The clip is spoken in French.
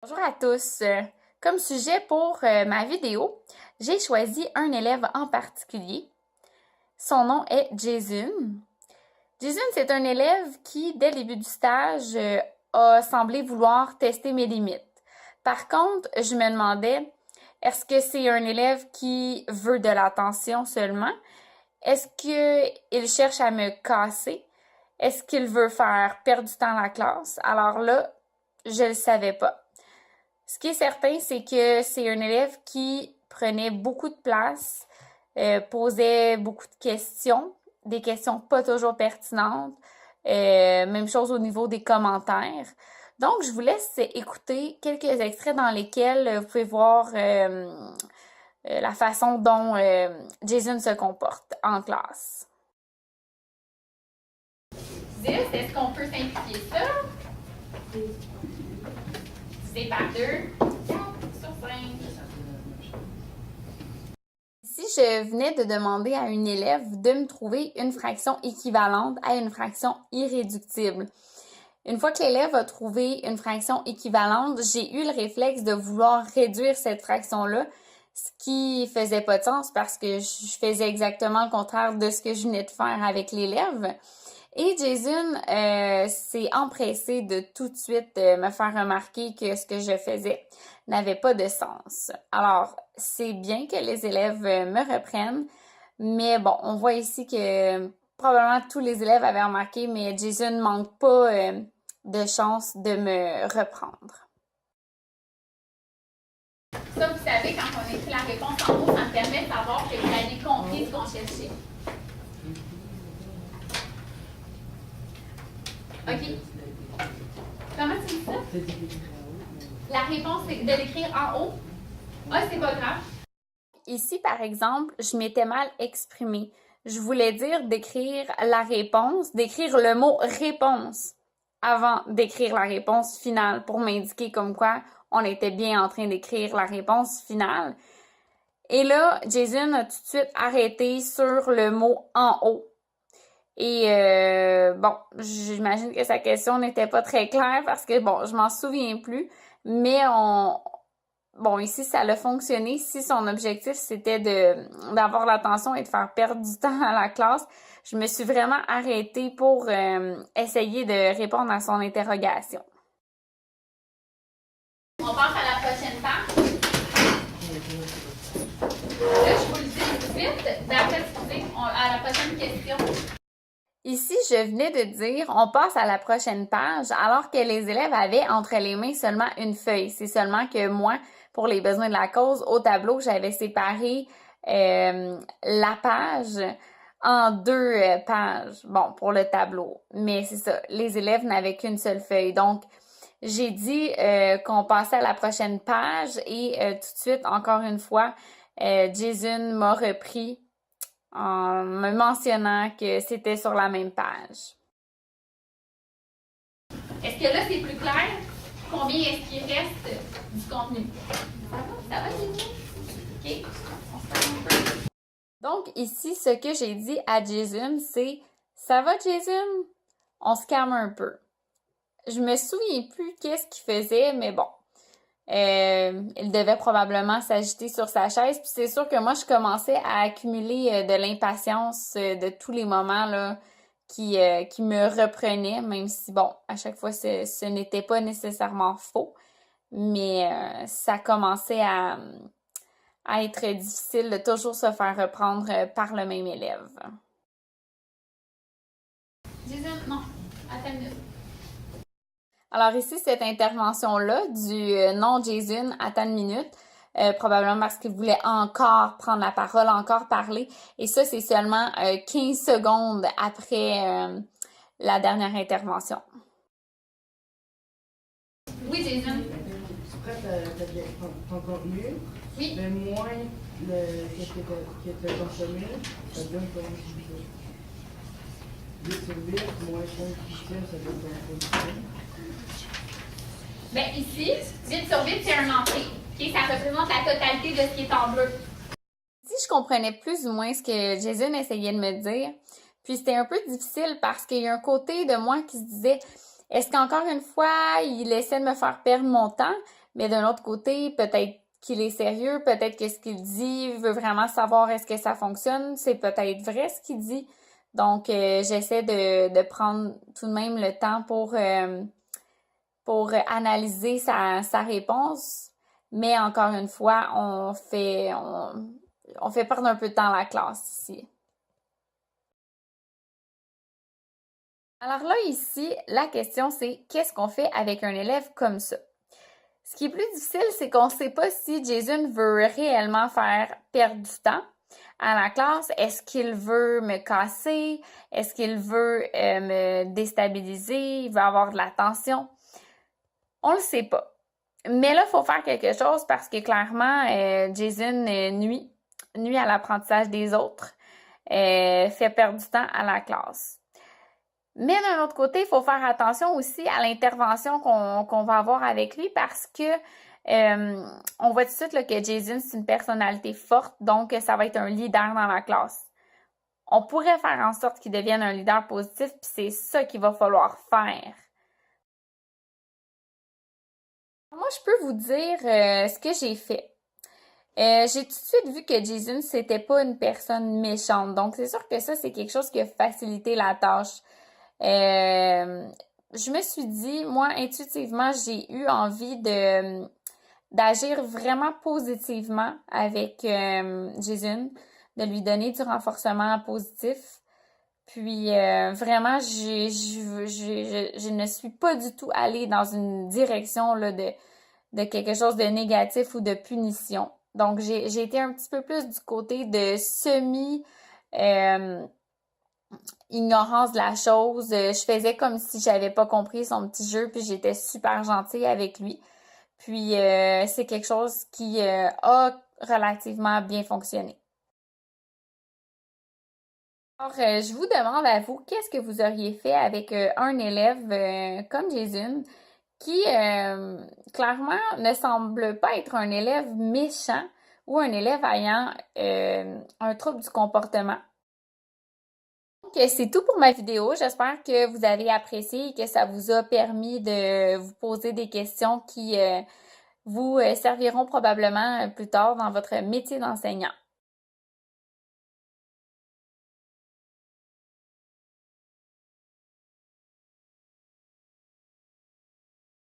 Bonjour à tous. Comme sujet pour ma vidéo, j'ai choisi un élève en particulier. Son nom est Jason. Jason, c'est un élève qui, dès le début du stage, a semblé vouloir tester mes limites. Par contre, je me demandais, est-ce que c'est un élève qui veut de l'attention seulement? Est-ce qu'il cherche à me casser? Est-ce qu'il veut faire perdre du temps à la classe? Alors là, je le savais pas. Ce qui est certain, c'est que c'est un élève qui prenait beaucoup de place, posait beaucoup de questions, des questions pas toujours pertinentes, même chose au niveau des commentaires. Donc, je vous laisse écouter quelques extraits dans lesquels vous pouvez voir la façon dont Jason se comporte en classe. Est-ce qu'on peut simplifier ça? C'est par 2, 4 sur 5. Si je venais de demander à une élève de me trouver une fraction équivalente à une fraction irréductible, une fois que l'élève a trouvé une fraction équivalente, j'ai eu le réflexe de vouloir réduire cette fraction-là, ce qui faisait pas de sens parce que je faisais exactement le contraire de ce que je venais de faire avec l'élève. Et Jason s'est empressé de tout de suite me faire remarquer que ce que je faisais n'avait pas de sens. Alors, c'est bien que les élèves me reprennent, mais bon, on voit ici que probablement tous les élèves avaient remarqué, mais Jason ne manque pas de chance de me reprendre. Ça, vous savez, quand on écrit la réponse en haut, ça me permet de savoir que vous avez compris ce qu'on cherchait. OK. Comment tu dis ça? La réponse, c'est de l'écrire en haut. Ah, c'est pas grave. Ici, par exemple, je m'étais mal exprimée. Je voulais dire d'écrire la réponse, d'écrire le mot réponse avant d'écrire la réponse finale pour m'indiquer comme quoi on était bien en train d'écrire la réponse finale. Et là, Jason a tout de suite arrêté sur le mot en haut. Et bon, j'imagine que sa question n'était pas très claire parce que bon, je m'en souviens plus, mais bon, ici ça a fonctionné. Si son objectif c'était d'avoir l'attention et de faire perdre du temps à la classe, je me suis vraiment arrêtée pour essayer de répondre à son interrogation. On passe à la prochaine page. Là, je vous le dis tout de suite, d'après à la prochaine question. Ici, je venais de dire, on passe à la prochaine page, alors que les élèves avaient entre les mains seulement une feuille. C'est seulement que moi, pour les besoins de la cause, au tableau, j'avais séparé la page en deux pages, bon, pour le tableau. Mais c'est ça, les élèves n'avaient qu'une seule feuille. Donc, j'ai dit qu'on passait à la prochaine page et tout de suite, encore une fois, Jason m'a repris en me mentionnant que c'était sur la même page. Est-ce que là, c'est plus clair? Combien est-ce qu'il reste du contenu? Ça va, OK. On se fait un peu. Donc, ici, ce que j'ai dit à Jason, c'est « Ça va, Jason? » On se calme un peu. Je me souviens plus qu'est-ce qu'il faisait, mais bon. Il devait probablement s'agiter sur sa chaise. Puis c'est sûr que moi, je commençais à accumuler de l'impatience de tous les moments là, qui me reprenaient, même si, bon, à chaque fois, ce n'était pas nécessairement faux. Mais ça commençait à être difficile de toujours se faire reprendre par le même élève. Jason, non, attends une minute. Alors ici, cette intervention-là du non Jason, attends une minute, probablement parce qu'il voulait encore prendre la parole, encore parler. Et ça, c'est seulement 15 secondes après la dernière intervention. Oui, Jason. Tu prêtes ton contenu, Oui. mais moins que tu as consommé, ça donne ton position. 8 sur 8, moins 5 position, ça donne ton position. Bien, ici, 8 sur 8, c'est un entrée. Okay? Ça représente la totalité de ce qui est en bleu. Ici, je comprenais plus ou moins ce que Jason essayait de me dire. Puis c'était un peu difficile parce qu'il y a un côté de moi qui se disait, est-ce qu'encore une fois, il essaie de me faire perdre mon temps? mais d'un autre côté, peut-être qu'il est sérieux, peut-être que ce qu'il dit veut vraiment savoir est-ce que ça fonctionne, c'est peut-être vrai ce qu'il dit. Donc, j'essaie de prendre tout de même le temps pour analyser sa réponse. Mais encore une fois, on fait perdre un peu de temps à la classe ici. Alors là, ici, la question c'est qu'est-ce qu'on fait avec un élève comme ça? Ce qui est plus difficile, c'est qu'on ne sait pas si Jason veut réellement faire perdre du temps à la classe. Est-ce qu'il veut me casser? Est-ce qu'il veut me déstabiliser? Il veut avoir de l'attention? On le sait pas. Mais là, il faut faire quelque chose parce que clairement, Jason nuit à l'apprentissage des autres, fait perdre du temps à la classe. Mais d'un autre côté, il faut faire attention aussi à l'intervention qu'on va avoir avec lui parce que on voit tout de suite là, que Jason, c'est une personnalité forte, donc ça va être un leader dans la classe. On pourrait faire en sorte qu'il devienne un leader positif, puis c'est ça qu'il va falloir faire. Moi, je peux vous dire ce que j'ai fait. J'ai tout de suite vu que Jason, c'était pas une personne méchante. Donc, c'est sûr que ça, c'est quelque chose qui a facilité la tâche. Je me suis dit, moi, intuitivement, j'ai eu envie d'agir vraiment positivement avec Jason, de lui donner du renforcement positif. Puis vraiment, je ne suis pas du tout allée dans une direction là, de quelque chose de négatif ou de punition. Donc, j'ai été un petit peu plus du côté de ignorance de la chose. Je faisais comme si j'avais pas compris son petit jeu, puis j'étais super gentille avec lui. Puis c'est quelque chose qui a relativement bien fonctionné. Alors, je vous demande à vous, qu'est-ce que vous auriez fait avec un élève comme Jason qui clairement ne semble pas être un élève méchant ou un élève ayant un trouble du comportement. Donc, c'est tout pour ma vidéo. J'espère que vous avez apprécié et que ça vous a permis de vous poser des questions qui vous serviront probablement plus tard dans votre métier d'enseignant.